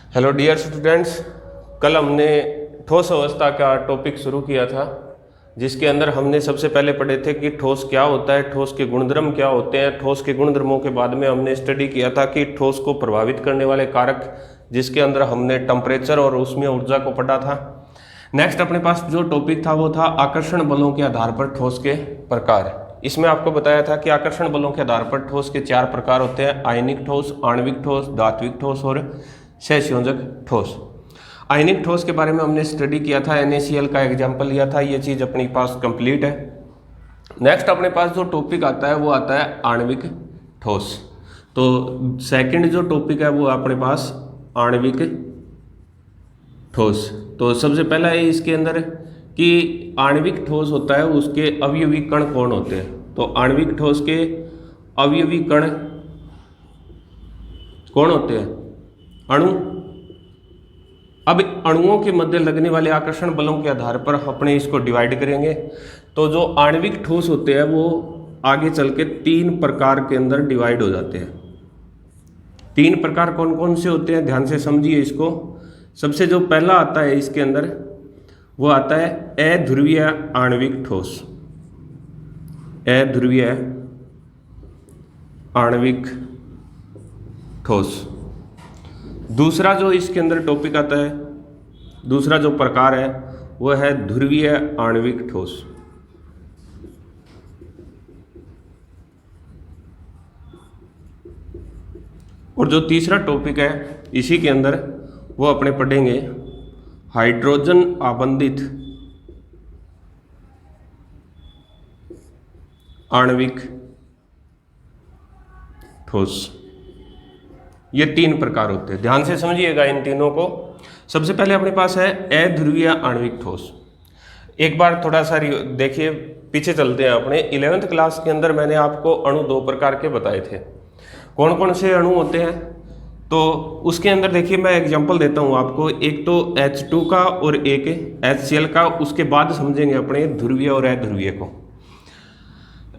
Hello dear students, कल हमने ठोस अवस्था का टॉपिक शुरू किया था, जिसके अंदर हमने सबसे पहले पढ़े थे कि ठोस क्या होता है, ठोस के गुणधर्म क्या होते हैं। ठोस के गुणधर्मों के बाद में हमने स्टडी किया था कि ठोस को प्रभावित करने वाले कारक, जिसके अंदर हमने टेम्परेचर और ऊष्मीय ऊर्जा को पढ़ा था। नेक्स्ट अपने पास जो टॉपिक था वो था आकर्षण बलों के आधार पर ठोस के प्रकार। इसमें आपको बताया था कि आकर्षण बलों के आधार पर ठोस के 4 प्रकार होते हैं: आयनिक ठोस, आणविक ठोस, धात्विक ठोस और सहसंयोजक ठोस। आयनिक ठोस के बारे में हमने स्टडी किया था, NaCl का एग्जाम्पल लिया था। ये चीज़ अपने पास कंप्लीट है। नेक्स्ट अपने पास जो टॉपिक आता है वो आता है आणविक ठोस। तो सेकंड जो टॉपिक है वो अपने पास आणविक ठोस। तो सबसे पहला है इसके अंदर कि आणविक ठोस होता है, उसके अवयवी कण कौन होते हैं। तो आणविक ठोस के अवयवी कण कौन होते हैं? अणु। अब अणुओं के मध्य लगने वाले आकर्षण बलों के आधार पर अपने इसको डिवाइड करेंगे। तो जो आणविक ठोस होते हैं वो आगे चल के 3 प्रकार के अंदर डिवाइड हो जाते हैं। 3 प्रकार कौन कौन से होते हैं, ध्यान से समझिए इसको। सबसे जो पहला आता है इसके अंदर वो आता है अध्रुवीय आणविक ठोस। अध्रुवीय आणविक ठोस। दूसरा जो इसके अंदर टॉपिक आता है, दूसरा जो प्रकार है वो है ध्रुवीय आणविक ठोस। और जो तीसरा टॉपिक है इसी के अंदर वो अपने पढ़ेंगे हाइड्रोजन आबंधित आणविक ठोस। ये 3 प्रकार होते हैं, ध्यान से समझिएगा इन तीनों को। सबसे पहले अपने पास है अध्रुवीय आणविक ठोस। एक बार थोड़ा सा देखिए, पीछे चलते हैं अपने 11th क्लास के अंदर मैंने आपको अणु 2 प्रकार के बताए थे। कौन कौन से अणु होते हैं? तो उसके अंदर देखिए मैं एग्जांपल देता हूँ आपको। एक तो H2 का और एक HCl का, उसके बाद समझेंगे अपने ध्रुवीय और अध्रुवीय को।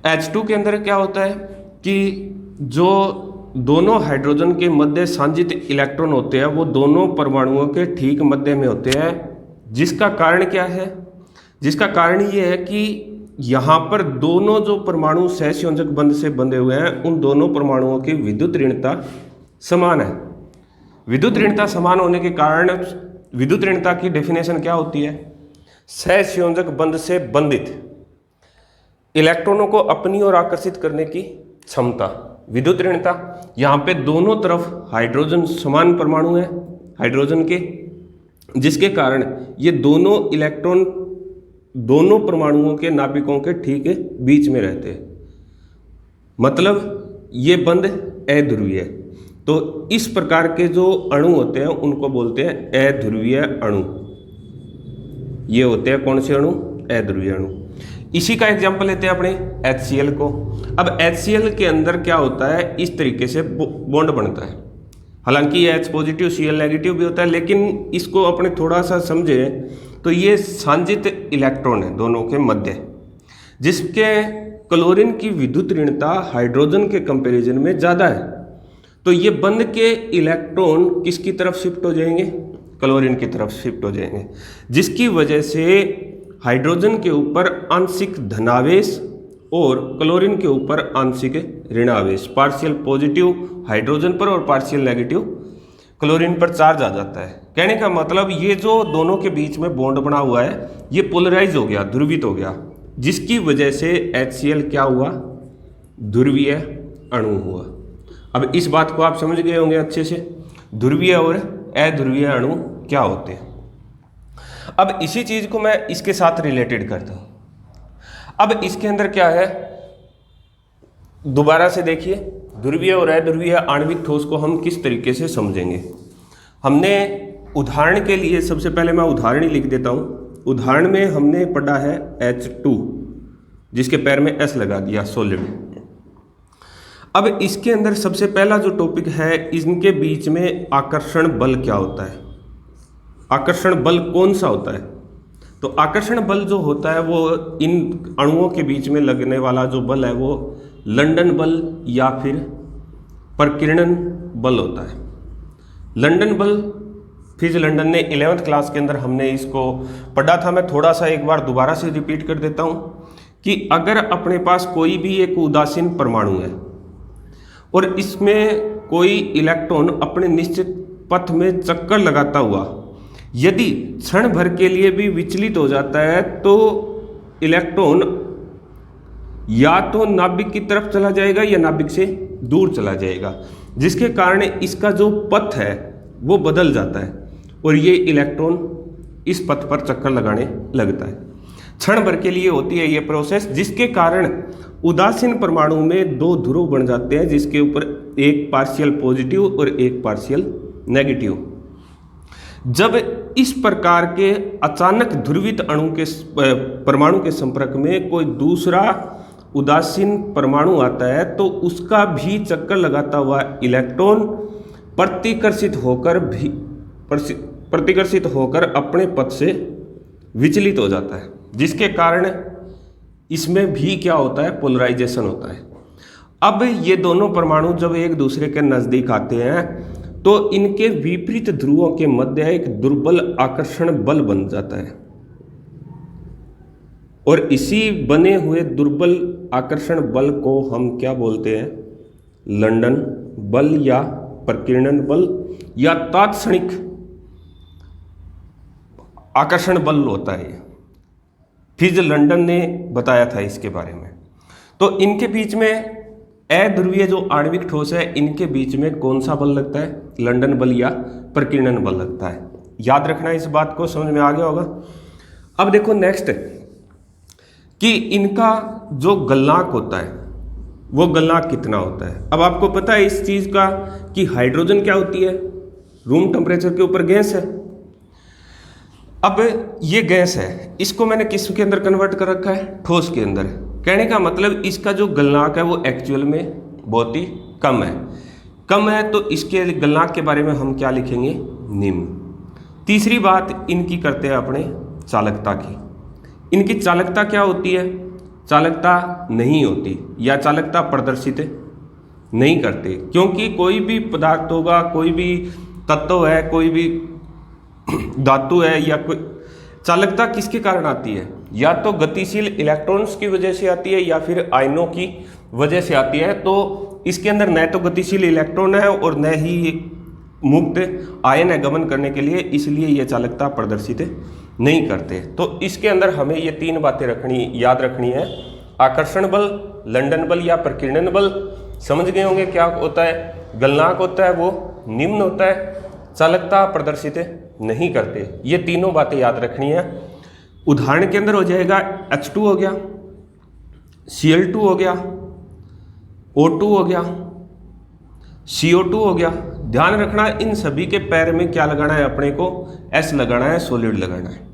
H2 के अंदर क्या होता है कि जो दोनों हाइड्रोजन के मध्य सांजित इलेक्ट्रॉन होते हैं वो दोनों परमाणुओं के ठीक मध्य में होते हैं। जिसका कारण क्या है? जिसका कारण ये है कि यहाँ पर दोनों जो परमाणु सहसंयोजक बंध से बंधे हुए हैं उन दोनों परमाणुओं की विद्युत ऋणता समान है। विद्युत ऋणता समान होने के कारण विद्युत ऋणता की डेफिनेशन क्या होती है? सहसंयोजक बंध से बंधित इलेक्ट्रॉनों को अपनी ओर आकर्षित करने की क्षमता, विद्युत ऋणता। यहाँ पे दोनों तरफ हाइड्रोजन समान परमाणु है हाइड्रोजन के, जिसके कारण ये दोनों इलेक्ट्रॉन दोनों परमाणुओं के नाभिकों के ठीक बीच में रहते हैं। मतलब ये बंध अध्रुवीय है। तो इस प्रकार के जो अणु होते हैं उनको बोलते हैं अध्रुवीय अणु। ये होते हैं कौन से अणु? अध्रुवीय अणु। इसी का एग्जाम्पल लेते हैं अपने HCl को। अब HCl के अंदर क्या होता है, इस तरीके से बॉन्ड बनता है। हालांकि ये H पॉजिटिव Cl नेगेटिव भी होता है, लेकिन इसको अपने थोड़ा सा समझे तो ये सांजित इलेक्ट्रॉन है दोनों के मध्य, जिसके क्लोरीन की विद्युत ऋणता हाइड्रोजन के कंपैरिजन में ज़्यादा है। तो ये बंध के इलेक्ट्रॉन किसकी तरफ शिफ्ट हो जाएंगे? क्लोरीन की तरफ शिफ्ट हो जाएंगे, जिसकी वजह से हाइड्रोजन के ऊपर आंशिक धनावेश और क्लोरीन के ऊपर आंशिक ऋणावेश, पार्शियल पॉजिटिव हाइड्रोजन पर और पार्शियल नेगेटिव क्लोरीन पर चार्ज आ जाता है। कहने का मतलब ये जो दोनों के बीच में बॉन्ड बना हुआ है ये पोलराइज हो गया, ध्रुवित हो गया, जिसकी वजह से HCl क्या हुआ? ध्रुवीय अणु हुआ। अब इस बात को आप समझ गए होंगे अच्छे से, ध्रुवीय और अध्रुवीय अणु क्या होते हैं। अब इसी चीज को मैं इसके साथ रिलेटेड करता हूं। अब इसके अंदर क्या है, दोबारा से देखिए, ध्रुवीय और अध्रुवीय आणविक ठोस को हम किस तरीके से समझेंगे। हमने उदाहरण के लिए सबसे पहले मैं उदाहरण ही लिख देता हूं। उदाहरण में हमने पढ़ा है H2, जिसके पैर में S लगा दिया, सॉलिड। अब इसके अंदर सबसे पहला जो टॉपिक है, इनके बीच में आकर्षण बल क्या होता है। आकर्षण बल कौन सा होता है? तो आकर्षण बल जो होता है वो इन अणुओं के बीच में लगने वाला जो बल है वो लंदन बल या फिर प्रकीर्णन बल होता है। लंदन बल फिज लंदन ने 11th क्लास के अंदर हमने इसको पढ़ा था। मैं थोड़ा सा एक बार दोबारा से रिपीट कर देता हूँ कि अगर अपने पास कोई भी एक उदासीन परमाणु है और इसमें कोई इलेक्ट्रॉन अपने निश्चित पथ में चक्कर लगाता हुआ यदि क्षण भर के लिए भी विचलित हो जाता है तो इलेक्ट्रॉन या तो नाभिक की तरफ चला जाएगा या नाभिक से दूर चला जाएगा, जिसके कारण इसका जो पथ है वो बदल जाता है और ये इलेक्ट्रॉन इस पथ पर चक्कर लगाने लगता है। क्षण भर के लिए होती है ये प्रोसेस, जिसके कारण उदासीन परमाणु में दो ध्रुव बन जाते हैं, जिसके ऊपर एक पार्शियल पॉजिटिव और एक पार्शियल नेगेटिव। जब इस प्रकार के अचानक ध्रुवित अणु के परमाणु के संपर्क में कोई दूसरा उदासीन परमाणु आता है तो उसका भी चक्कर लगाता हुआ इलेक्ट्रॉन प्रतिकर्षित होकर अपने पथ से विचलित हो जाता है, जिसके कारण इसमें भी क्या होता है, पोलराइजेशन होता है। अब ये दोनों परमाणु जब एक दूसरे के नजदीक आते हैं तो इनके विपरीत ध्रुवों के मध्य एक दुर्बल आकर्षण बल बन जाता है और इसी बने हुए दुर्बल आकर्षण बल को हम क्या बोलते हैं, लंदन बल या प्रकीर्णन बल या तात्क्षणिक आकर्षण बल होता है। फिज लंदन ने बताया था इसके बारे में। तो इनके बीच में अध्रुवीय जो आणविक ठोस है इनके बीच में कौन सा बल लगता है, लंदन बल या प्रकीर्णन बल लगता है। याद रखना, इस बात को समझ में आ गया होगा। अब देखो नेक्स्ट कि इनका जो गलनांक होता है वो गलनांक कितना होता है। अब आपको पता है इस चीज का कि हाइड्रोजन क्या होती है, रूम टेम्परेचर के ऊपर गैस है। अब ये गैस है, इसको मैंने किस के अंदर कन्वर्ट कर रखा है, ठोस के अंदर। कहने का मतलब इसका जो गलनांक है वो एक्चुअल में बहुत ही कम है, तो इसके गलनांक के बारे में हम क्या लिखेंगे, निम्न। तीसरी बात इनकी करते हैं अपने चालकता की। इनकी चालकता क्या होती है, चालकता नहीं होती या चालकता प्रदर्शित नहीं करते, क्योंकि कोई भी पदार्थ होगा, कोई भी तत्व है, कोई भी धातु है या कोई चालकता किसके कारण आती है, या तो गतिशील इलेक्ट्रॉन्स की वजह से आती है या फिर आयनों की वजह से आती है। तो इसके अंदर न तो गतिशील इलेक्ट्रॉन है और न ही मुक्त आयन है गमन करने के लिए, इसलिए ये चालकता प्रदर्शित नहीं करते। तो इसके अंदर हमें ये तीन बातें याद रखनी है, आकर्षण बल, लंदन बल या प्रकीर्णन बल। समझ गए होंगे क्या होता है, गलनांक होता है वो निम्न होता है, चालकता प्रदर्शित नहीं करते। ये तीनों बातें याद रखनी है। उदाहरण के अंदर हो जाएगा H2 हो गया, Cl2 हो गया, O2 हो गया, CO2 हो गया। ध्यान रखना इन सभी के पैर में क्या लगाना है, अपने को S लगाना है, सॉलिड लगाना है।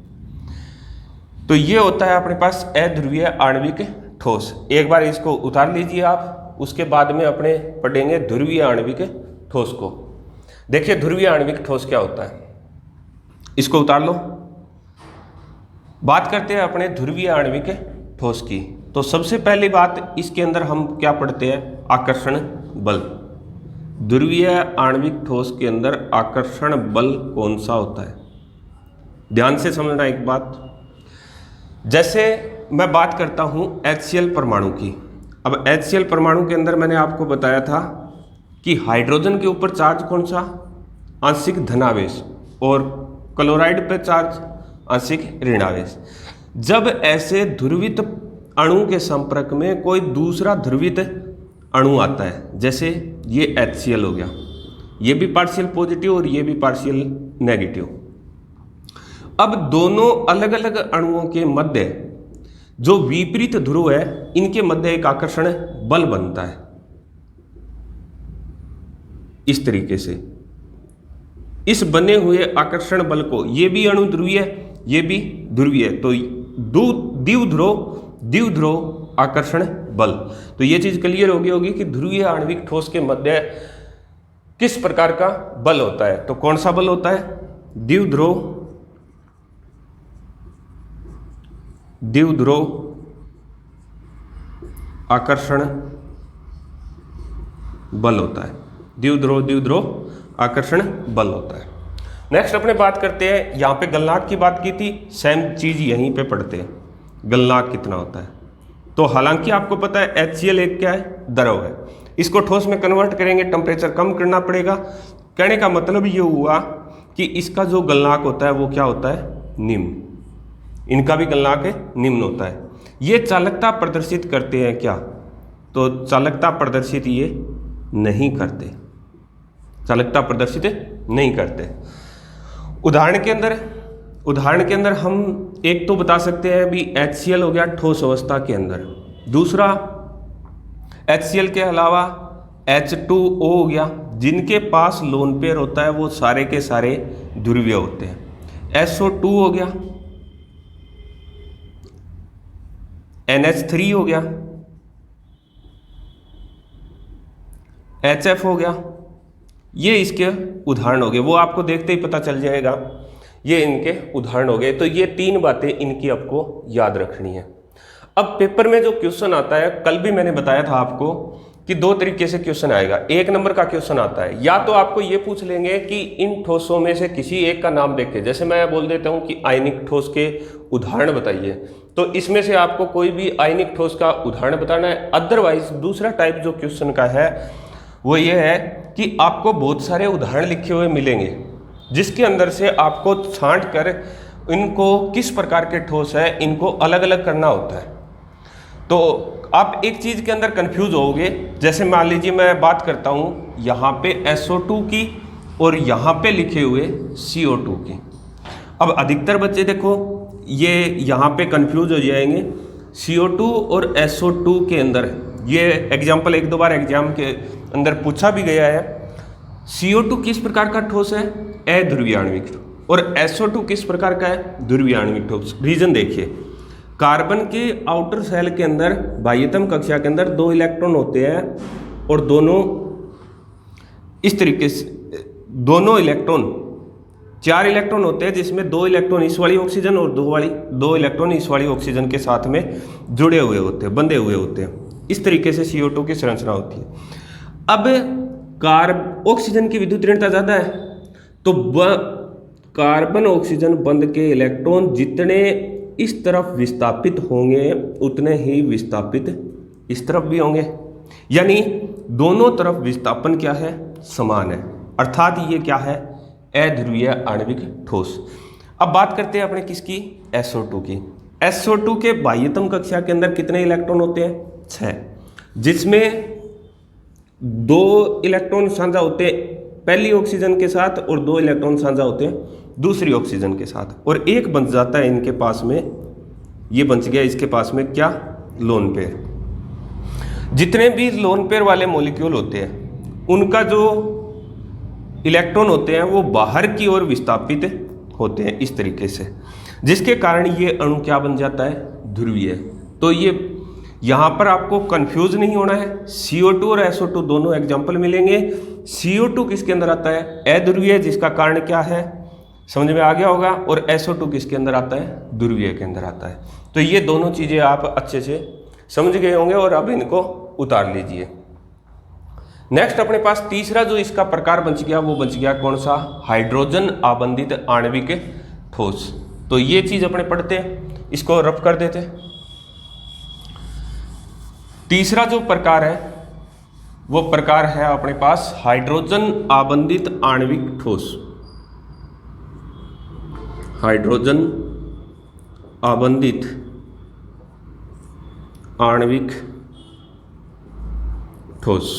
तो ये होता है अपने पास अध्रुवीय आणविक ठोस। एक बार इसको उतार लीजिए आप, उसके बाद में अपने पढ़ेंगे ध्रुवीय आणविक ठोस को। देखिए ध्रुवीय आणविक ठोस क्या होता है, इसको उतार लो। बात करते हैं अपने ध्रुवीय आणविक ठोस की। तो सबसे पहली बात इसके अंदर हम क्या पढ़ते हैं, आकर्षण बल। ध्रुवीय आणविक ठोस के अंदर आकर्षण बल कौन सा होता है, ध्यान से समझना एक बात। जैसे मैं बात करता हूं HCl परमाणु की। अब HCl परमाणु के अंदर मैंने आपको बताया था कि हाइड्रोजन के ऊपर चार्ज कौन सा, आंशिक धनावेश, और क्लोराइड पे चार्ज आंशिक ऋणावेश। जब ऐसे ध्रुवित अणु के संपर्क में कोई दूसरा ध्रुवित अणु आता है, जैसे ये HCl हो गया, ये भी पार्शियल पॉजिटिव और ये भी पार्शियल नेगेटिव। अब दोनों अलग अलग अणुओं के मध्य जो विपरीत ध्रुव है, इनके मध्य एक आकर्षण बल बनता है इस तरीके से। इस बने हुए आकर्षण बल को, ये भी अणु ध्रुवीय है, ये भी ध्रुवीय है, तो द्विध्रुव आकर्षण बल। तो ये चीज क्लियर हो गई होगी कि ध्रुवीय आणविक ठोस के मध्य किस प्रकार का बल होता है। तो कौन सा बल होता है, द्विध्रुव आकर्षण बल होता है। द्विध्रुव आकर्षण बल होता है। नेक्स्ट अपने बात करते हैं, यहाँ पे गलनांक की बात की थी, सेम चीज यहीं पे पढ़ते हैं, गलनांक कितना होता है। तो हालांकि आपको पता है HCl एक क्या है, द्रव है, इसको ठोस में कन्वर्ट करेंगे, टेम्परेचर कम करना पड़ेगा। कहने का मतलब ये हुआ कि इसका जो गलनांक होता है वो क्या होता है, निम्न, इनका भी गलनांक है निम्न होता है। ये चालकता प्रदर्शित करते हैं क्या, तो चालकता प्रदर्शित ये नहीं करते, चालकता प्रदर्शित नहीं करते। उदाहरण के अंदर हम एक तो बता सकते हैं भी HCl हो गया ठोस अवस्था के अंदर, दूसरा HCl के अलावा H2O हो गया, जिनके पास लोन पेयर होता है वो सारे के सारे ध्रुवीय होते हैं। SO2 हो गया, NH3 हो गया, HF हो गया, ये इसके उदाहरण हो गए, वो आपको देखते ही पता चल जाएगा, ये इनके उदाहरण हो गए। तो ये 3 बातें इनकी आपको याद रखनी है। अब पेपर में जो क्वेश्चन आता है, कल भी मैंने बताया था आपको कि 2 तरीके से क्वेश्चन आएगा। 1 नंबर का क्वेश्चन आता है, या तो आपको ये पूछ लेंगे कि इन ठोसों में से किसी एक का नाम देखे, जैसे मैं बोल देता हूँ कि आयनिक ठोस के उदाहरण बताइए, तो इसमें से आपको कोई भी आयनिक ठोस का उदाहरण बताना है। अदरवाइज दूसरा टाइप जो क्वेश्चन का है वो ये है कि आपको बहुत सारे उदाहरण लिखे हुए मिलेंगे, जिसके अंदर से आपको छांट कर इनको किस प्रकार के ठोस है इनको अलग अलग करना होता है। तो आप एक चीज़ के अंदर कंफ्यूज होगे, जैसे मान लीजिए मैं बात करता हूँ यहाँ पे SO2 की और यहाँ पे लिखे हुए CO2 की। अब अधिकतर बच्चे देखो ये यहाँ पे कंफ्यूज हो जाएंगे, CO2 और SO2 के अंदर ये एग्जाम्पल 1-2 बार एग्जाम के अंदर पूछा भी गया है। CO2 किस प्रकार का ठोस है, अध्रुवीय आणविक, और SO2 किस प्रकार का है, ध्रुवीय आणविक ठोस। रीजन देखिए, कार्बन के आउटर सेल के अंदर बाह्यतम कक्षा के अंदर 2 इलेक्ट्रॉन होते हैं और दोनों इस तरीके से, दोनों इलेक्ट्रॉन 4 इलेक्ट्रॉन होते हैं, जिसमें 2 इलेक्ट्रॉन इस वाली ऑक्सीजन और 2 इलेक्ट्रॉन इस वाली ऑक्सीजन के साथ में जुड़े हुए होते हैं, बंधे हुए होते हैं। इस तरीके से CO2 की संरचना होती है। अब ऑक्सीजन की विद्युत ऋणता ज़्यादा है, तो कार्बन ऑक्सीजन बंध के इलेक्ट्रॉन जितने इस तरफ विस्थापित होंगे उतने ही विस्थापित इस तरफ भी होंगे, यानी दोनों तरफ विस्थापन क्या है, समान है, अर्थात ये क्या है, अध्रुवीय आणविक ठोस। अब बात करते हैं अपने किसकी, SO2 की। SO2 के बाह्यतम कक्षा के अंदर कितने इलेक्ट्रॉन होते हैं, 6, जिसमें 2 इलेक्ट्रॉन साझा होते हैं पहली ऑक्सीजन के साथ और 2 इलेक्ट्रॉन साझा होते हैं दूसरी ऑक्सीजन के साथ, और एक बन जाता है इनके पास में, ये बच गया इसके पास में क्या, लोन पेयर। जितने भी लोन पेयर वाले मॉलिक्यूल होते हैं उनका जो इलेक्ट्रॉन होते हैं वो बाहर की ओर विस्थापित होते हैं इस तरीके से, जिसके कारण ये अणु क्या बन जाता है, ध्रुवीय। तो ये यहाँ पर आपको कंफ्यूज नहीं होना है, CO2 और SO2 दोनों एग्जाम्पल मिलेंगे। CO2 किसके अंदर आता है, अध्रुवीय, जिसका कारण क्या है, समझ में आ गया होगा, और SO2 किसके अंदर आता है, ध्रुवीय के अंदर आता है। तो ये दोनों चीज़ें आप अच्छे से समझ गए होंगे और अब इनको उतार लीजिए। नेक्स्ट अपने पास तीसरा जो इसका प्रकार बच गया वो बच गया कौन सा, हाइड्रोजन आबंधित आणविक ठोस। तो ये चीज़ अपने पढ़ते हैं, इसको रफ कर देते हैं। तीसरा जो प्रकार है वो प्रकार है अपने पास हाइड्रोजन आबंधित आणविक ठोस। हाइड्रोजन आबंधित आणविक ठोस,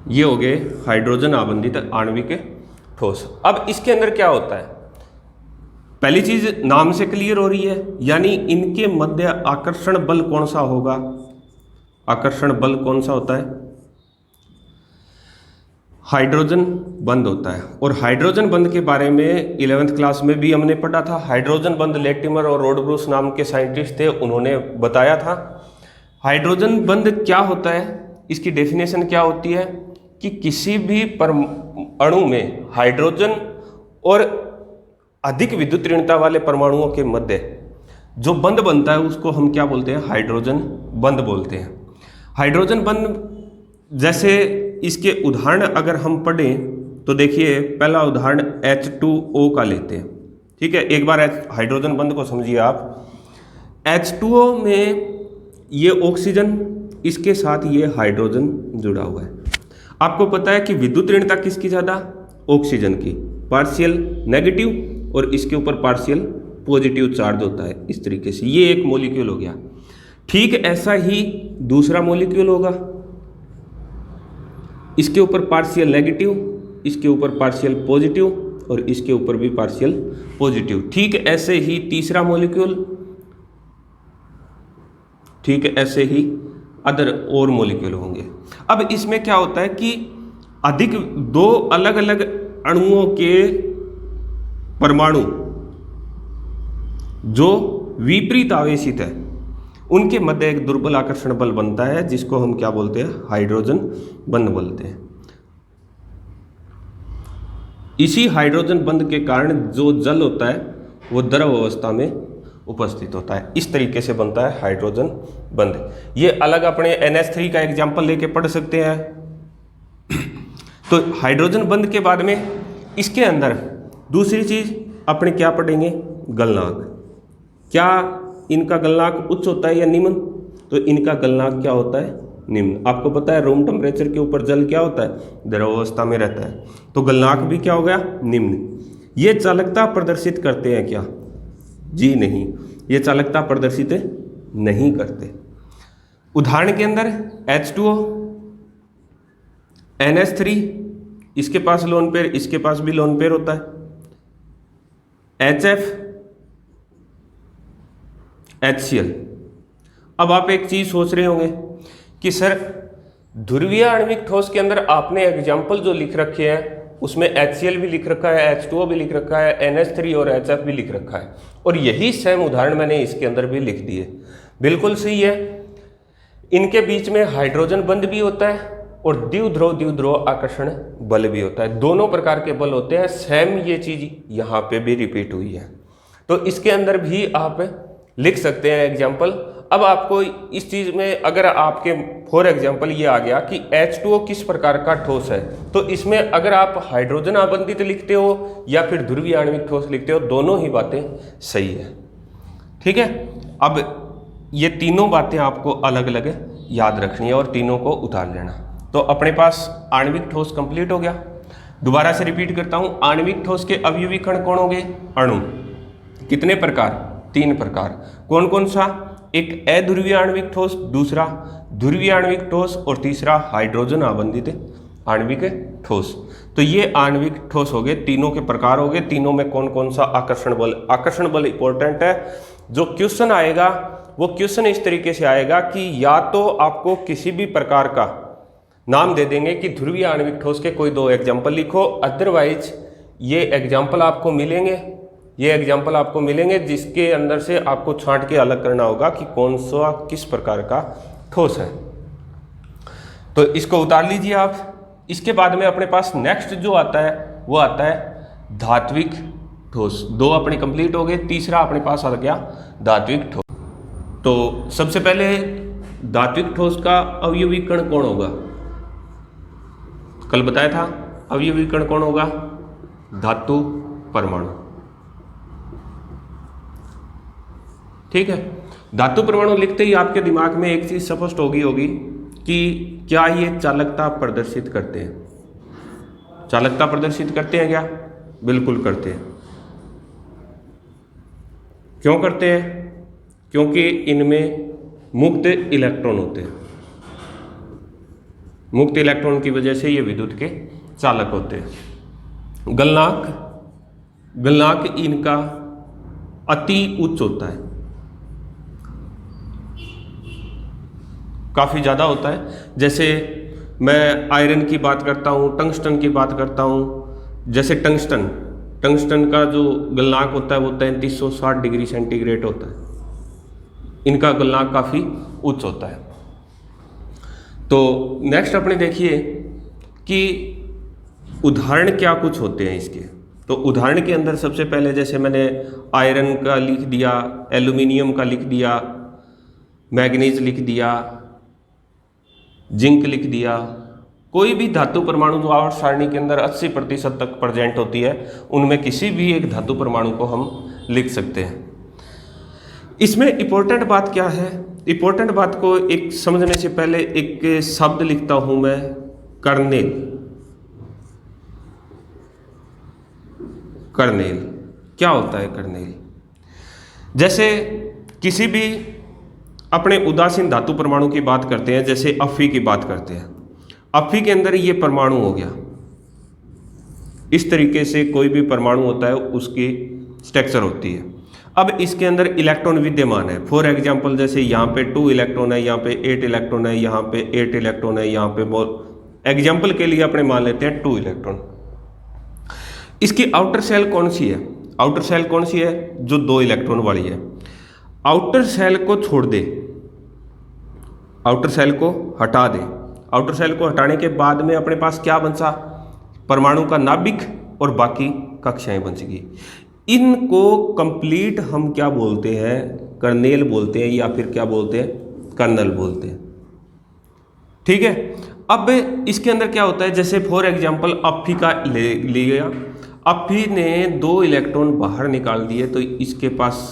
ये हो गए हाइड्रोजन आबंधित आणविक ठोस। अब इसके अंदर क्या होता है, पहली चीज नाम से क्लियर हो रही है, यानी इनके मध्य आकर्षण बल कौन सा होगा, आकर्षण बल कौन सा होता है, हाइड्रोजन बंध होता है। और हाइड्रोजन बंध के बारे में 11th क्लास में भी हमने पढ़ा था। हाइड्रोजन बंध लेटिमर और रोडब्रूस नाम के साइंटिस्ट थे, उन्होंने बताया था। हाइड्रोजन बंध क्या होता है, इसकी डेफिनेशन क्या होती है कि किसी भी अणु में हाइड्रोजन और अधिक विद्युत ऋणता वाले परमाणुओं के मध्य जो बंध बनता है उसको हम क्या बोलते हैं, हाइड्रोजन बंध बोलते हैं। हाइड्रोजन बंध जैसे इसके उदाहरण अगर हम पढ़ें तो देखिए पहला उदाहरण H2O का लेते हैं। ठीक है, एक बार हाइड्रोजन बंध को समझिए आप। H2O में ये ऑक्सीजन, इसके साथ ये हाइड्रोजन जुड़ा हुआ है। आपको पता है कि विद्युत ऋणता किसकी ज़्यादा? ऑक्सीजन की, पार्शियल नेगेटिव और इसके ऊपर पार्शियल पॉजिटिव चार्ज होता है। इस तरीके से ये एक मॉलिक्यूल हो गया। ठीक ऐसा ही दूसरा मॉलिक्यूल होगा, इसके ऊपर पार्शियल नेगेटिव, इसके ऊपर पार्शियल पॉजिटिव और इसके ऊपर भी पार्शियल पॉजिटिव। ठीक ऐसे ही तीसरा मॉलिक्यूल, ठीक ऐसे ही अदर और मॉलिक्यूल होंगे। अब इसमें क्या होता है कि अधिक दो अलग अलग अणुओं के परमाणु जो विपरीत आवेशित है, उनके मध्य एक दुर्बल आकर्षण बल बनता है, जिसको हम क्या बोलते हैं? हाइड्रोजन बंध बोलते हैं। इसी हाइड्रोजन बंध के कारण जो जल होता है वो द्रव अवस्था में उपस्थित होता है। इस तरीके से बनता है हाइड्रोजन बंध। ये अलग अपने NH3 का एग्जाम्पल लेके पढ़ सकते हैं। तो हाइड्रोजन बंध के बाद में इसके अंदर दूसरी चीज अपने क्या पढ़ेंगे? गलनांक। क्या इनका गलनांक उच्च होता है या निम्न? तो इनका गलनांक क्या होता है? निम्न। आपको पता है रूम टेम्परेचर के ऊपर जल क्या होता है? द्रव अवस्था में रहता है, तो गलनांक भी क्या हो गया? निम्न। ये चालकता प्रदर्शित करते हैं क्या? जी नहीं, ये चालकता प्रदर्शित नहीं करते। उदाहरण के अंदर H2O, NH3, इसके पास लोन पेयर, इसके पास भी लोन पेयर होता है, HF, HCl। अब आप एक चीज सोच रहे होंगे कि सर ध्रुवीय आणविक ठोस के अंदर आपने एग्जाम्पल जो लिख रखे हैं उसमें HCl भी लिख रखा है, H2O भी लिख रखा है, NH3 और HF भी लिख रखा है, और यही सेम उदाहरण मैंने इसके अंदर भी लिख दिए। बिल्कुल सही है। इनके बीच में हाइड्रोजन बंध भी होता है और द्विध्रुव आकर्षण बल भी होता है। दोनों प्रकार के बल होते हैं। सेम ये चीज यहाँ पे भी रिपीट हुई है, तो इसके अंदर भी आप लिख सकते हैं एग्जाम्पल। अब आपको इस चीज में अगर आपके फॉर एग्जाम्पल ये आ गया कि H2O किस प्रकार का ठोस है, तो इसमें अगर आप हाइड्रोजन आबंधित लिखते हो या फिर ध्रुवीय आणविक ठोस लिखते हो, दोनों ही बातें सही है। ठीक है, अब ये तीनों बातें आपको अलग अलग याद रखनी है और तीनों को उतार लेना। तो अपने पास आणविक ठोस कंप्लीट हो गया। दोबारा से रिपीट करता हूं, आणविक ठोस के अवयवी कण कौन होंगे? अणु। कितने प्रकार? 3 प्रकार। कौन कौन सा? एक अध्रुवीय आणविक ठोस, दूसरा ध्रुवीय आणविक ठोस और तीसरा हाइड्रोजन आबंधित आणविक ठोस। तो ये आणविक ठोस हो गए, तीनों के प्रकार हो गए। तीनों में कौन कौन सा आकर्षण बल? आकर्षण बल इंपॉर्टेंट है। जो क्वेश्चन आएगा वो क्वेश्चन इस तरीके से आएगा कि या तो आपको किसी भी प्रकार का नाम दे देंगे कि ध्रुवीय आणविक ठोस के कोई 2 एग्जाम्पल लिखो, अदरवाइज ये एग्जाम्पल आपको मिलेंगे जिसके अंदर से आपको छांट के अलग करना होगा कि कौन सा किस प्रकार का ठोस है। तो इसको उतार लीजिए आप। इसके बाद में अपने पास नेक्स्ट जो आता है वो आता है धात्विक ठोस। 2 अपने कंप्लीट हो गए, तीसरा अपने पास आ गया धात्विक ठोस। तो सबसे पहले धात्विक ठोस का अवयवी कण कौन होगा? कल बताया था अवयवी कण कौन होगा? धातु परमाणु। ठीक है, धातु परमाणु लिखते ही आपके दिमाग में एक चीज स्पष्ट होगी कि क्या ये चालकता प्रदर्शित करते हैं? चालकता प्रदर्शित करते हैं क्या? बिल्कुल करते हैं। क्यों करते हैं? क्योंकि इनमें मुक्त इलेक्ट्रॉन होते हैं। मुक्त इलेक्ट्रॉन की वजह से ये विद्युत के चालक होते हैं। गलनांक इनका अति उच्च होता है, काफी ज्यादा होता है। जैसे मैं आयरन की बात करता हूँ, टंगस्टन की बात करता हूँ। जैसे टंगस्टन का जो गलनांक होता है वो 3360 डिग्री सेंटीग्रेड होता है। इनका गलनांक काफी उच्च होता है। तो नेक्स्ट अपने देखिए कि उदाहरण क्या कुछ होते हैं इसके। तो उदाहरण के अंदर सबसे पहले जैसे मैंने आयरन का लिख दिया, एल्यूमिनियम का लिख दिया, मैग्नीज लिख दिया, जिंक लिख दिया, कोई भी धातु परमाणु जो आवर्त सारणी के अंदर 80% तक प्रेजेंट होती है, उनमें किसी भी एक धातु परमाणु को हम लिख सकते हैं। इसमें इंपॉर्टेंट बात क्या है? इंपॉर्टेंट बात को एक समझने से पहले एक शब्द लिखता हूं मैं, कर्नेल। कर्नेल क्या होता है? कर्नेल जैसे किसी भी अपने उदासीन धातु परमाणु की बात करते हैं, जैसे Fe की बात करते हैं। Fe के अंदर ये परमाणु हो गया, इस तरीके से कोई भी परमाणु होता है उसकी स्ट्रक्चर होती है। अब इसके अंदर इलेक्ट्रॉन विद्यमान है। फॉर एग्जांपल जैसे यहाँ पे 2 इलेक्ट्रॉन है, यहाँ पे 8 इलेक्ट्रॉन है, यहाँ पे 8 इलेक्ट्रॉन है, यहाँ पे एग्जांपल के लिए अपने मान लेते हैं 2 इलेक्ट्रॉन। इसकी आउटर सेल कौन सी है? आउटर सेल कौन सी है? जो 2 इलेक्ट्रॉन वाली है। आउटर सेल को छोड़ दे, आउटर सेल को हटा दे। आउटर सेल को हटाने के बाद में अपने पास क्या बचा? परमाणु का नाभिक और बाकी कक्षाएं बचेगी। इनको कंप्लीट हम क्या बोलते हैं? कर्नेल बोलते हैं, या फिर क्या बोलते हैं? कर्नल बोलते हैं। ठीक है। अब इसके अंदर क्या होता है? जैसे फॉर एग्जांपल Fe का ले लिया, Fe ने 2 इलेक्ट्रॉन बाहर निकाल दिए, तो इसके पास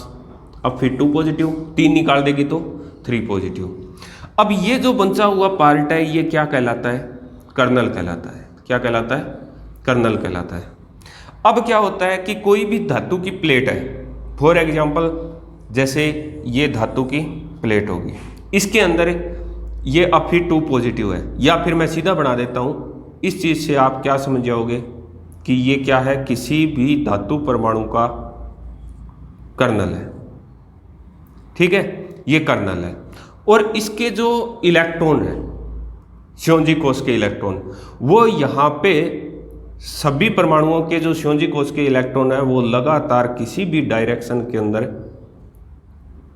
Fe 2 पॉजिटिव, 3 निकाल देगी तो 3 पॉजिटिव। अब ये जो बचा हुआ पार्ट है ये क्या कहलाता है? कर्नल कहलाता है। क्या कहलाता है? कर्नल कहलाता है। अब क्या होता है कि कोई भी धातु की प्लेट है, फॉर एग्जांपल जैसे ये धातु की प्लेट होगी, इसके अंदर ये Fe 2 पॉजिटिव है, या फिर मैं सीधा बना देता हूँ, इस चीज़ से आप क्या समझ जाओगे कि ये क्या है? किसी भी धातु परमाणु का कर्नल है। ठीक है, ये कर्नल है। और इसके जो इलेक्ट्रॉन है, श्योनजी कोश के इलेक्ट्रॉन, वो यहाँ पे सभी परमाणुओं के जो श्योनजी कोश के इलेक्ट्रॉन है वो लगातार किसी भी डायरेक्शन के अंदर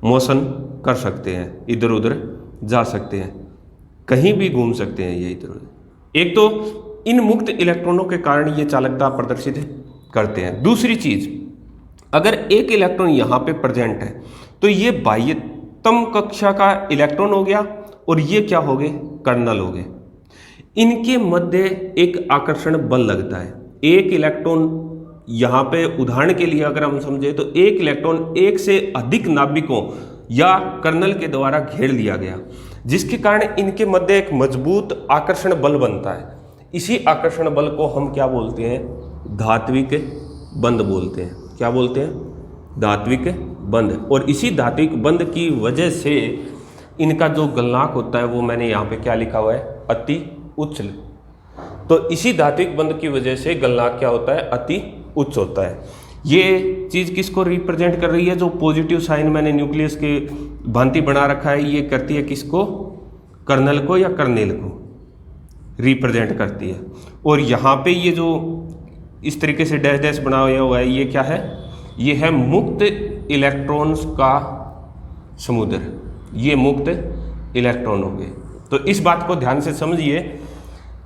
मोशन कर सकते हैं, इधर उधर जा सकते हैं, कहीं भी घूम सकते हैं ये इधर उधर। एक तो इन मुक्त इलेक्ट्रॉनों के कारण ये चालकता प्रदर्शित करते हैं। दूसरी चीज, अगर एक इलेक्ट्रॉन यहाँ पे प्रेजेंट है तो ये बाह्यतम कक्षा का इलेक्ट्रॉन हो गया, और ये क्या हो गए? कर्नल हो गए। इनके मध्य एक आकर्षण बल लगता है। एक इलेक्ट्रॉन यहाँ पे उदाहरण के लिए अगर हम समझे तो एक इलेक्ट्रॉन एक से अधिक नाभिकों या कर्नल के द्वारा घेर लिया गया, जिसके कारण इनके मध्य एक मजबूत आकर्षण बल बनता है। इसी आकर्षण बल को हम क्या बोलते हैं? धात्विक बंध बोलते हैं। क्या बोलते हैं? धात्विक बंध। और इसी धात्विक बंध की वजह से इनका जो गलनांक होता है वो मैंने यहाँ पे क्या लिखा हुआ है? अति उच्च। तो इसी धात्विक बंध की वजह से गलनांक क्या होता है? अति उच्च होता है। ये चीज़ किसको रिप्रेजेंट कर रही है? जो पॉजिटिव साइन मैंने न्यूक्लियस के भांति बना रखा है, ये करती है किसको? कर्नल को या कर्नेल को रिप्रेजेंट करती है। और यहाँ पे ये जो इस तरीके से डैश डैश बनाया हुआ है, ये क्या है? ये है मुक्त इलेक्ट्रॉन्स का समुद्र। ये मुक्त इलेक्ट्रॉन हो गए। तो इस बात को ध्यान से समझिए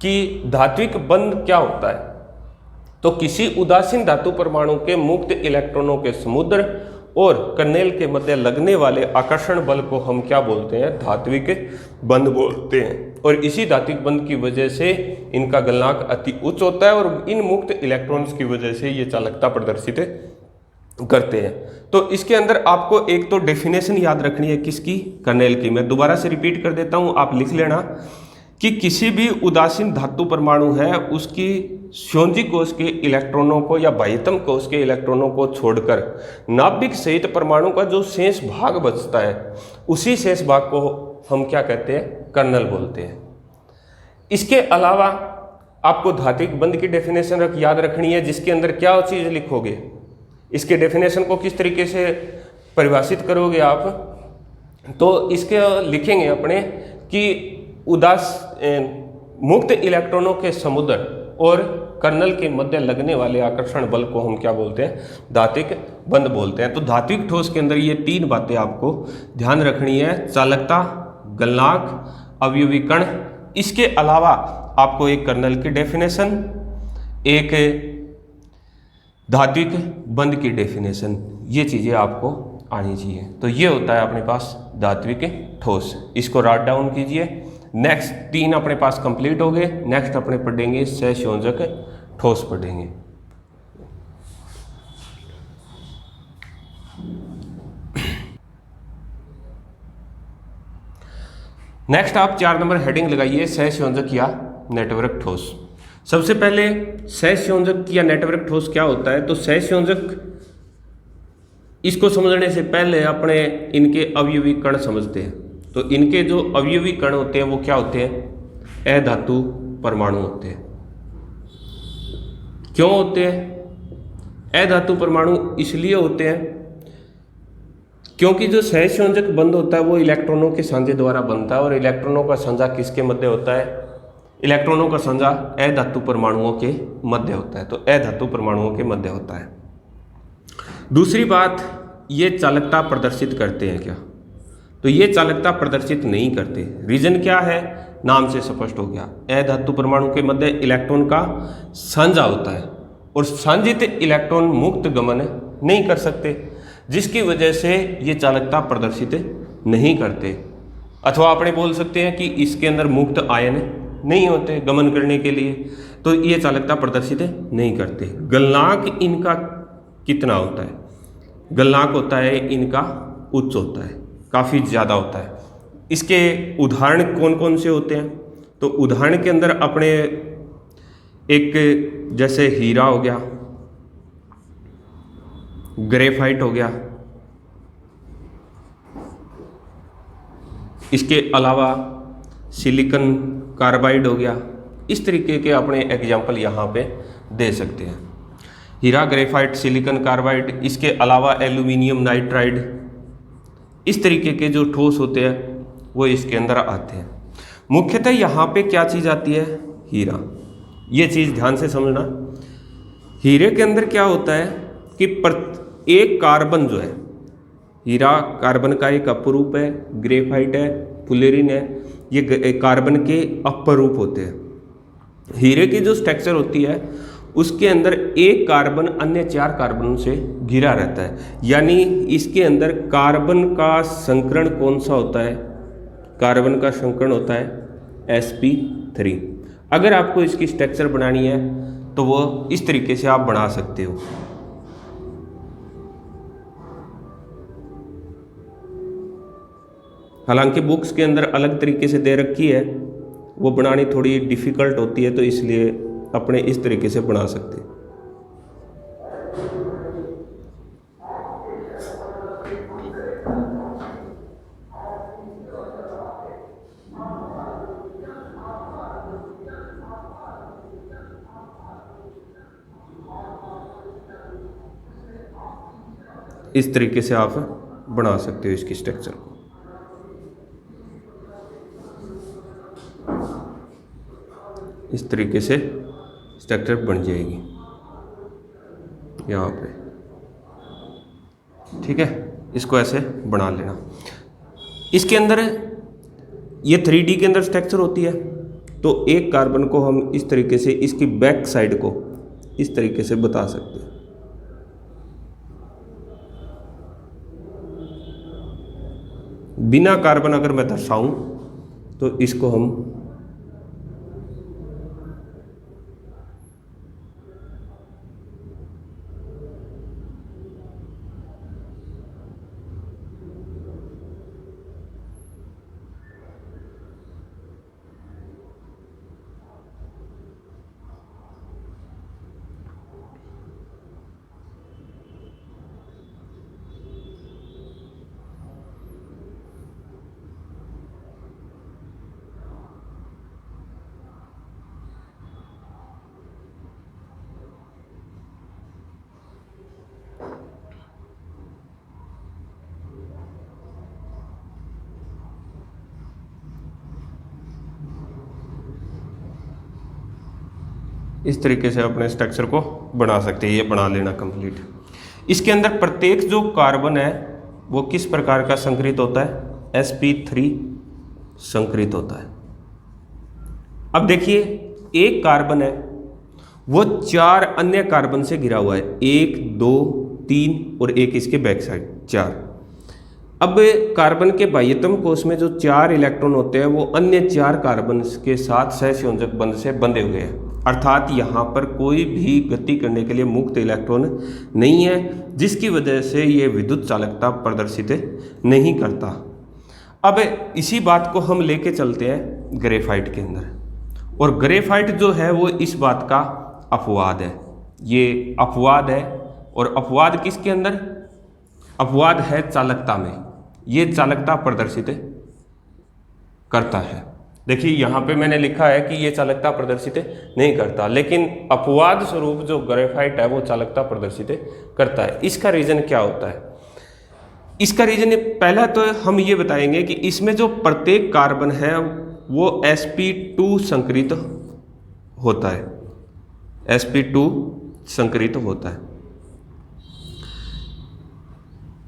कि धात्विक बंध क्या होता है। तो किसी उदासीन धातु परमाणु के मुक्त इलेक्ट्रॉनों के समुद्र और कर्नेल के मध्य लगने वाले आकर्षण बल को हम क्या बोलते हैं? धात्विक बंध बोलते हैं। और इसी धात्विक बंध की वजह से इनका गलनांक अति उच्च होता है, और इन मुक्त इलेक्ट्रॉन्स की वजह से ये चालकता प्रदर्शित करते हैं। तो इसके अंदर आपको एक तो डेफिनेशन याद रखनी है, किसकी? कर्नेल की। मैं दोबारा से रिपीट कर देता हूं, आप लिख लेना कि किसी भी उदासीन धातु परमाणु है उसकी श्योनजी कोश के इलेक्ट्रॉनों को या बाह्यतम कोश के इलेक्ट्रॉनों को छोड़कर नाभिक सहित परमाणु का जो शेष भाग बचता है, उसी शेष भाग को हम क्या कहते हैं? कर्नल बोलते हैं। इसके अलावा आपको धात्विक बंध की डेफिनेशन याद रखनी है, जिसके अंदर क्या चीज लिखोगे? इसके डेफिनेशन को किस तरीके से परिभाषित करोगे आप? तो इसके लिखेंगे अपने कि मुक्त इलेक्ट्रॉनों के समुद्र और कर्नल के मध्य लगने वाले आकर्षण बल को हम क्या बोलते हैं? धात्विक बंध बोलते हैं। तो धात्विक ठोस के अंदर ये 3 बातें आपको ध्यान रखनी है: चालकता, गलनांक, अवयवीकरण। इसके अलावा आपको एक कर्नल की डेफिनेशन, एक धात्विक बंध की डेफिनेशन, ये चीज़ें आपको आनी चाहिए। तो ये होता है अपने पास धात्विक ठोस। इसको राइट डाउन कीजिए। नेक्स्ट 3 अपने पास कंप्लीट हो गए। नेक्स्ट अपने पढ़ेंगे सहसंयोजक ठोस पढ़ेंगे। नेक्स्ट आप 4 नंबर हेडिंग लगाइए सहसंयोजक या नेटवर्क ठोस। सबसे पहले सहसंयोजक या नेटवर्क ठोस क्या होता है, तो सहसंयोजक इसको समझने से पहले अपने इनके अवयवी कण समझते हैं। तो इनके जो अवयवी कण होते हैं वो क्या होते हैं, अधातु परमाणु होते हैं। क्यों होते हैं अधातु परमाणु? इसलिए होते हैं क्योंकि जो सहसंयोजक बंध होता है वो इलेक्ट्रॉनों के साझे द्वारा बनता है, और इलेक्ट्रॉनों का साझा किसके मध्य होता है, इलेक्ट्रॉनों का साझा अधातु परमाणुओं के मध्य होता है। तो अधातु परमाणुओं के मध्य होता है। दूसरी बात, ये चालकता प्रदर्शित करते हैं क्या, तो ये चालकता प्रदर्शित नहीं करते। रीजन क्या है, नाम से स्पष्ट हो गया, अधातु परमाणु के मध्य इलेक्ट्रॉन का साझा होता है और साझित इलेक्ट्रॉन मुक्त गमन नहीं कर सकते, जिसकी वजह से ये चालकता प्रदर्शित नहीं करते। अथवा आपने बोल सकते हैं कि इसके अंदर मुक्त आयन नहीं होते गमन करने के लिए, तो ये चालकता प्रदर्शित नहीं करते। गलनांक इनका कितना होता है, गलनांक होता है इनका उच्च होता है, काफ़ी ज़्यादा होता है। इसके उदाहरण कौन कौन से होते हैं, तो उदाहरण के अंदर अपने एक जैसे हीरा हो गया, ग्रेफाइट हो गया, इसके अलावा सिलिकॉन कार्बाइड हो गया। इस तरीके के अपने एग्जाम्पल यहाँ पे दे सकते हैं, हीरा, ग्रेफाइट, सिलिकॉन कार्बाइड, इसके अलावा एल्यूमिनियम नाइट्राइड। इस तरीके के जो ठोस होते हैं वो इसके अंदर आते हैं। मुख्यतः यहाँ पे क्या चीज़ आती है, हीरा। ये चीज़ ध्यान से समझना, हीरे के अंदर क्या होता है कि एक कार्बन जो है, हीरा कार्बन का एक अपरूप है, ग्रेफाइट है, फुलेरिन है, ये कार्बन के अपरूप होते हैं। हीरे की जो स्ट्रक्चर होती है उसके अंदर एक कार्बन अन्य 4 कार्बनों से घिरा रहता है, यानी इसके अंदर कार्बन का संकरण कौन सा होता है, कार्बन का संकरण होता है sp3। अगर आपको इसकी स्ट्रक्चर बनानी है तो वो इस तरीके से आप बना सकते हो। हालांकि बुक्स के अंदर अलग तरीके से दे रखी है, वो बनानी थोड़ी डिफ़िकल्ट होती है, तो इसलिए अपने इस तरीके से बना सकते हैं। इस तरीके से आप बना सकते हो इसकी स्ट्रक्चर को। इस तरीके से स्ट्रक्चर बन जाएगी यहाँ पे, ठीक है। इसको ऐसे बना लेना। इसके अंदर ये 3D के अंदर स्ट्रक्चर होती है, तो एक कार्बन को हम इस तरीके से इसकी बैक साइड को इस तरीके से बता सकते हैं। बिना कार्बन अगर मैं दर्शाऊं तो इसको हम इस तरीके से अपने स्ट्रक्चर को बना सकते हैं। ये बना लेना कंप्लीट। इसके अंदर प्रत्येक जो कार्बन है वो किस प्रकार का संकरित होता है, sp3 संकरित होता है। अब देखिए एक कार्बन है वो 4 अन्य कार्बन से घिरा हुआ है, 1 2 3 और एक इसके बैक साइड 4। अब कार्बन के बाह्यतम कोश में जो 4 इलेक्ट्रॉन होते हैं वो अन्य 4 कार्बन के साथ सहसंयोजक बंध से बंधे हुए हैं, अर्थात यहाँ पर कोई भी गति करने के लिए मुक्त इलेक्ट्रॉन नहीं है, जिसकी वजह से ये विद्युत चालकता प्रदर्शित नहीं करता। अब इसी बात को हम लेके चलते हैं ग्रेफाइट के अंदर, और ग्रेफाइट जो है वो इस बात का अपवाद है। ये अपवाद है, और अपवाद किसके अंदर? अपवाद है चालकता में। ये चालकता प्रदर्शित करता है। देखिए यहाँ पे मैंने लिखा है कि ये चालकता प्रदर्शित नहीं करता, लेकिन अपवाद स्वरूप जो ग्रेफाइट है वो चालकता प्रदर्शित करता है। इसका रीजन क्या होता है? इसका रीजन पहला तो हम ये बताएंगे कि इसमें जो प्रत्येक कार्बन है वो sp2 संकरित होता है, sp2 संकरित होता है।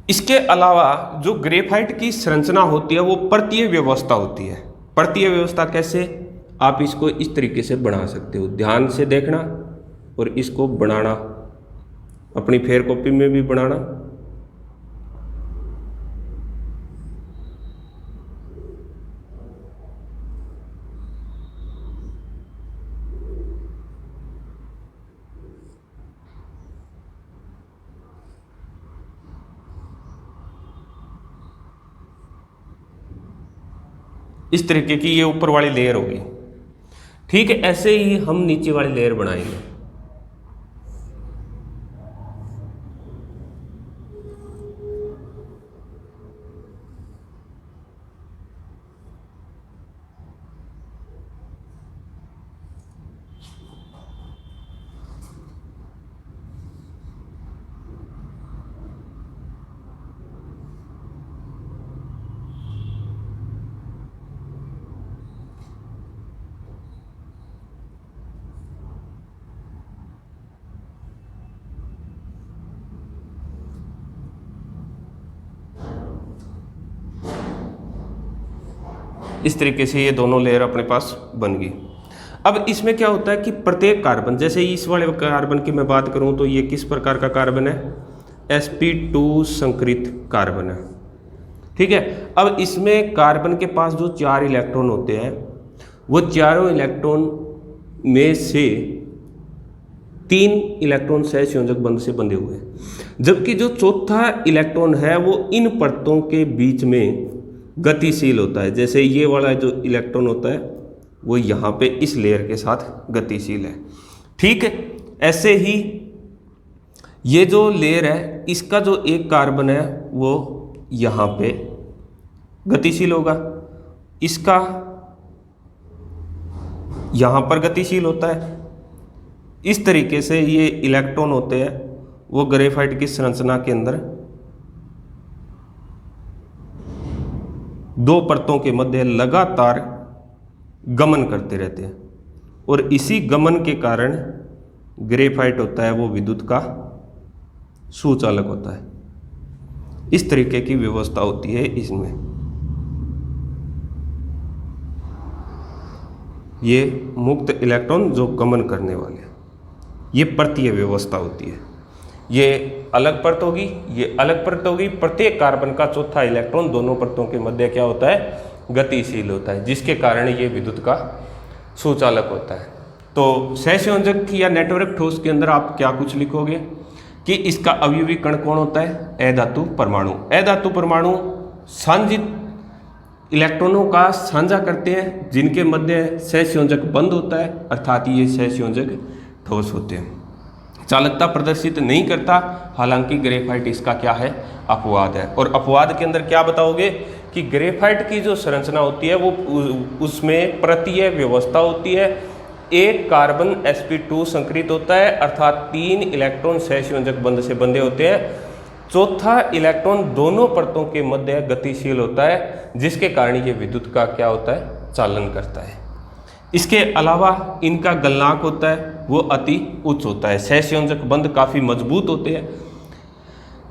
इसके अलावा जो ग्रेफाइट की संरचना होती है वो परतीय व्यवस्था होती है। परतीय व्यवस्था कैसे? आप इसको इस तरीके से बना सकते हो, ध्यान से देखना और इसको बनाना, अपनी फेयर कॉपी में भी बनाना। इस तरीके की ये ऊपर वाली लेयर होगी, ठीक है। ऐसे ही हम नीचे वाली लेयर बनाएंगे। इस तरीके से ये दोनों लेयर अपने पास बन गई। अब इसमें क्या होता है कि प्रत्येक कार्बन, जैसे इस वाले कार्बन की मैं बात करूं तो ये किस प्रकार का कार्बन है? sp2 संकरित कार्बन है, ठीक है। अब इसमें कार्बन के पास जो 4 इलेक्ट्रॉन होते हैं वो चारों इलेक्ट्रॉन में से 3 इलेक्ट्रॉन सहसंयोजक बंध से बंधे हुए हैं, जबकि जो चौथा इलेक्ट्रॉन है वो इन परतों के बीच में गतिशील होता है। जैसे ये वाला जो इलेक्ट्रॉन होता है वो यहाँ पे इस लेयर के साथ गतिशील है, ठीक है। ऐसे ही ये जो लेयर है इसका जो एक कार्बन है वो यहाँ पे गतिशील होगा, इसका यहाँ पर गतिशील होता है। इस तरीके से ये इलेक्ट्रॉन होते हैं वो ग्रेफाइट की संरचना के अंदर 2 परतों के मध्य लगातार गमन करते रहते हैं, और इसी गमन के कारण ग्रेफाइट होता है वो विद्युत का सुचालक होता है। इस तरीके की व्यवस्था होती है इसमें। ये मुक्त इलेक्ट्रॉन जो गमन करने वाले हैं, ये परतीय व्यवस्था होती है। ये अलग परत होगी, ये अलग परत होगी। प्रत्येक कार्बन का चौथा इलेक्ट्रॉन दोनों परतों के मध्य क्या होता है? गतिशील होता है, जिसके कारण ये विद्युत का सुचालक होता है। तो सहसंयोजक या नेटवर्क ठोस के अंदर आप क्या कुछ लिखोगे कि इसका अवयवी कण कौन होता है? अधातु परमाणु। अधातु परमाणु सांजित इलेक्ट्रॉनों का साझा करते हैं, जिनके मध्य सहसंयोजक बंध होता है, अर्थात ये सहसंयोजक ठोस होते हैं। चालकता प्रदर्शित नहीं करता, हालांकि ग्रेफाइट इसका क्या है? अपवाद है। और अपवाद के अंदर क्या बताओगे कि ग्रेफाइट की जो संरचना होती है वो उसमें परतीय व्यवस्था होती है। एक कार्बन sp2 संकरित होता है, अर्थात 3 इलेक्ट्रॉन सहसंयोजक बंध से बंधे होते हैं। चौथा इलेक्ट्रॉन दोनों परतों के मध्य गतिशील होता है, जिसके कारण ये विद्युत का क्या होता है? चालन करता है। इसके अलावा इनका गलनांक होता है वो अति उच्च होता है। सहसंयोजक बंध काफ़ी मजबूत होते हैं,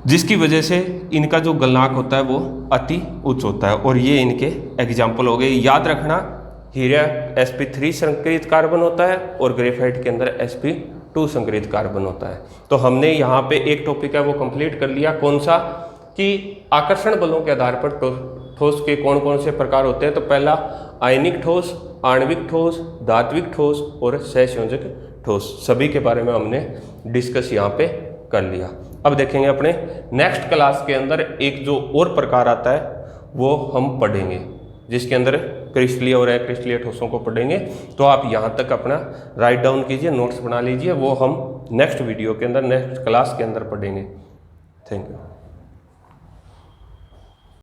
जिसकी वजह से इनका जो गलनांक होता है वो अति उच्च होता है। और ये इनके एग्जाम्पल हो गए। याद रखना, हीरा sp3 संकरित कार्बन होता है और ग्रेफाइट के अंदर sp2 संकरित कार्बन होता है। तो हमने यहाँ पे एक टॉपिक है वो कंप्लीट कर लिया। कौन सा? कि आकर्षण बलों के आधार पर ठोस के कौन कौन से प्रकार होते हैं। तो पहला आयनिक ठोस, आणविक ठोस, धात्विक ठोस और सहसंयोजक ठोस, सभी के बारे में हमने डिस्कस यहाँ पे कर लिया। अब देखेंगे अपने नेक्स्ट क्लास के अंदर एक जो और प्रकार आता है वो हम पढ़ेंगे, जिसके अंदर क्रिस्टलीय और अक्रिस्टलीय ठोसों को पढ़ेंगे। तो आप यहाँ तक अपना राइट डाउन कीजिए, नोट्स बना लीजिए, वो हम नेक्स्ट वीडियो के अंदर, नेक्स्ट क्लास के अंदर पढ़ेंगे। Thank you.